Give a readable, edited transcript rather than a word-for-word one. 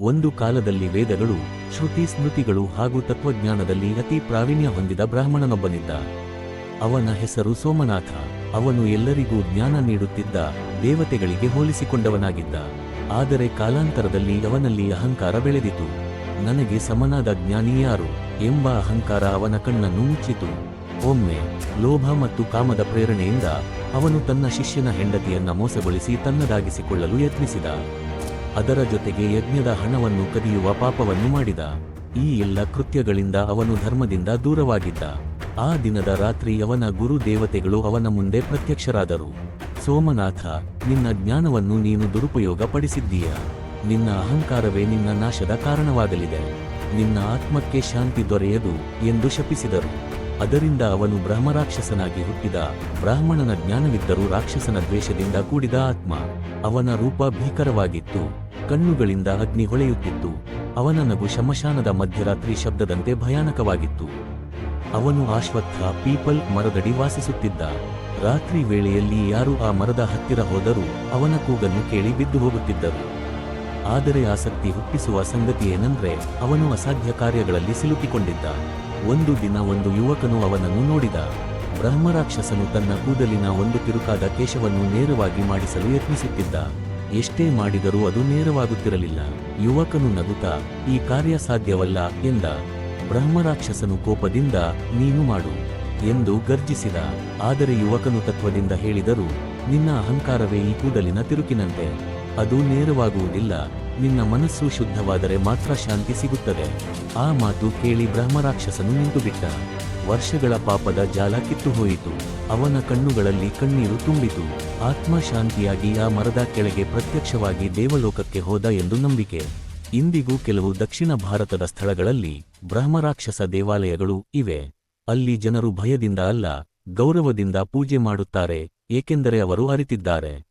ಒಂದು ಕಾಲದಲ್ಲಿ ವೇದಗಳು, ಶ್ರುತಿ ಸ್ಮೃತಿಗಳು ಹಾಗೂ ತತ್ವಜ್ಞಾನದಲ್ಲಿ ಅತಿ ಪ್ರಾವೀಣ್ಯ ಹೊಂದಿದ ಬ್ರಾಹ್ಮಣನೊಬ್ಬನಿದ್ದ. ಅವನ ಹೆಸರು ಸೋಮನಾಥ. ಅವನು ಎಲ್ಲರಿಗೂ ಜ್ಞಾನ ನೀಡುತ್ತಿದ್ದ, ದೇವತೆಗಳಿಗೆ ಹೋಲಿಸಿಕೊಂಡವನಾಗಿದ್ದ. ಆದರೆ ಕಾಲಾಂತರದಲ್ಲಿ ಅವನಲ್ಲಿ ಅಹಂಕಾರ ಬೆಳೆದಿತು. ನನಗೆ ಸಮನಾದ ಜ್ಞಾನಿ ಯಾರು ಎಂಬ ಅಹಂಕಾರ ಅವನ ಕಣ್ಣನ್ನು ಮುಚ್ಚಿತು. ಒಮ್ಮೆ ಲೋಭ ಮತ್ತು ಕಾಮದ ಪ್ರೇರಣೆಯಿಂದ ಅವನು ತನ್ನ ಶಿಷ್ಯನ ಹೆಂಡತಿಯನ್ನ ಮೋಸಗೊಳಿಸಿ ತನ್ನದಾಗಿಸಿಕೊಳ್ಳಲು ಯತ್ನಿಸಿದ. ಅದರ ಜೊತೆಗೆ ಯಜ್ಞದ ಹಣವನ್ನು ಕದಿಯುವ ಪಾಪವನ್ನು ಮಾಡಿದ. ಈ ಎಲ್ಲ ಕೃತ್ಯಗಳಿಂದ ಅವನು ಧರ್ಮದಿಂದ ದೂರವಾಗಿದ್ದ. ಆ ದಿನದ ರಾತ್ರಿ ಅವನ ಗುರು ದೇವತೆಗಳು ಅವನ ಮುಂದೆ ಪ್ರತ್ಯಕ್ಷರಾದರು. ಸೋಮನಾಥ, ನಿನ್ನ ಜ್ಞಾನವನ್ನು ನೀನು ದುರುಪಯೋಗ ಪಡಿಸಿದ್ದೀಯ. ನಿನ್ನ ಅಹಂಕಾರವೇ ನಿನ್ನ ನಾಶದ ಕಾರಣವಾಗಲಿದೆ. ನಿನ್ನ ಆತ್ಮಕ್ಕೆ ಶಾಂತಿ ದೊರೆಯದು ಎಂದು ಶಪಿಸಿದರು. ಅದರಿಂದ ಅವನು ಬ್ರಹ್ಮರಾಕ್ಷಸನಾಗಿ ಹುಟ್ಟಿದ. ಬ್ರಾಹ್ಮಣನ ಜ್ಞಾನವಿದ್ದರೂ ರಾಕ್ಷಸನ ದ್ವೇಷದಿಂದ ಕೂಡಿದ ಆತ್ಮ. ಅವನ ರೂಪ ಭೀಕರವಾಗಿತ್ತು. ಕಣ್ಣುಗಳಿಂದ ಅಗ್ನಿ ಹೊಳೆಯುತ್ತಿತ್ತು. ಅವನ ನಗು ಶಮಶಾನದ ಮಧ್ಯರಾತ್ರಿ ಶಬ್ದದಂತೆ ಭಯಾನಕವಾಗಿತ್ತು. ಅವನು ಅಶ್ವತ್ಥ ಪೀಪಲ್ ಮರದಡಿ ವಾಸಿಸುತ್ತಿದ್ದ. ರಾತ್ರಿ ವೇಳೆಯಲ್ಲಿ ಯಾರು ಆ ಮರದ ಹತ್ತಿರ ಹೋದರೂ ಅವನ ಕೂಗನ್ನು ಕೇಳಿ ಬಿದ್ದು ಹೋಗುತ್ತಿದ್ದರು. ಆದರೆ ಆಸಕ್ತಿ ಹುಟ್ಟಿಸುವ ಸಂಗತಿಯೇನೆಂದ್ರೆ ಅವನು ಅಸಾಧ್ಯ ಕಾರ್ಯಗಳಲ್ಲಿ ಸಿಲುಕಿಕೊಂಡಿದ್ದ. ಒಂದು ದಿನ ಒಂದು ಯುವಕನು ಅವನನ್ನು ನೋಡಿದ. ಬ್ರಹ್ಮರಾಕ್ಷಸನು ತನ್ನ ಕೂದಲಿನ ಒಂದು ತಿರುಕಾದ ಕೇಶವನ್ನು ನೇರವಾಗಿ ಮಾಡಿಸಲು ಯತ್ನಿಸುತ್ತಿದ್ದ. ಎಷ್ಟೇ ಮಾಡಿದರೂ ಅದು ನೇರವಾಗುತ್ತಿರಲಿಲ್ಲ. ಯುವಕನು ನಗುತ್ತಾ, ಈ ಕಾರ್ಯ ಸಾಧ್ಯವಲ್ಲ ಎಂದ. ಬ್ರಹ್ಮರಾಕ್ಷಸನು ಕೋಪದಿಂದ, ನೀನು ಮಾಡು ಎಂದು ಗರ್ಜಿಸಿದ. ಆದರೆ ಯುವಕನು ತತ್ವದಿಂದ ಹೇಳಿದರು, ನಿನ್ನ ಅಹಂಕಾರವೇ ಈ ಕೂದಲಿನ ತಿರುಕಿನಂತೆ. ಅದು ನೇರವಾಗುವುದಿಲ್ಲ. ನಿನ್ನ ಮನಸ್ಸು ಶುದ್ಧವಾದರೆ ಮಾತ್ರ ಶಾಂತಿ ಸಿಗುತ್ತದೆ. ಆ ಮಾತು ಕೇಳಿ ಬ್ರಹ್ಮರಾಕ್ಷಸನು ನಿಂತುಬಿಟ್ಟ. ವರ್ಷಗಳ ಪಾಪದ ಜಾಲ ಕಿತ್ತುಹೋಯಿತು. ಅವನ ಕಣ್ಣುಗಳಲ್ಲಿ ಕಣ್ಣೀರು ತುಂಬಿತು. ಆತ್ಮ ಶಾಂತಿಯಾಗಿ ಆ ಮರದ ಕೆಳಗೆ ಪ್ರತ್ಯಕ್ಷವಾಗಿ ದೇವಲೋಕಕ್ಕೆ ಹೋದ ಎಂದು ನಂಬಿಕೆ. ಇಂದಿಗೂ ಕೆಲವು ದಕ್ಷಿಣ ಭಾರತದ ಸ್ಥಳಗಳಲ್ಲಿ ಬ್ರಹ್ಮರಾಕ್ಷಸ ದೇವಾಲಯಗಳು ಇವೆ. ಅಲ್ಲಿ ಜನರು ಭಯದಿಂದ ಅಲ್ಲ, ಗೌರವದಿಂದ ಪೂಜೆ ಮಾಡುತ್ತಾರೆ, ಏಕೆಂದರೆ ಅವರು ಅರಿತಿದ್ದಾರೆ.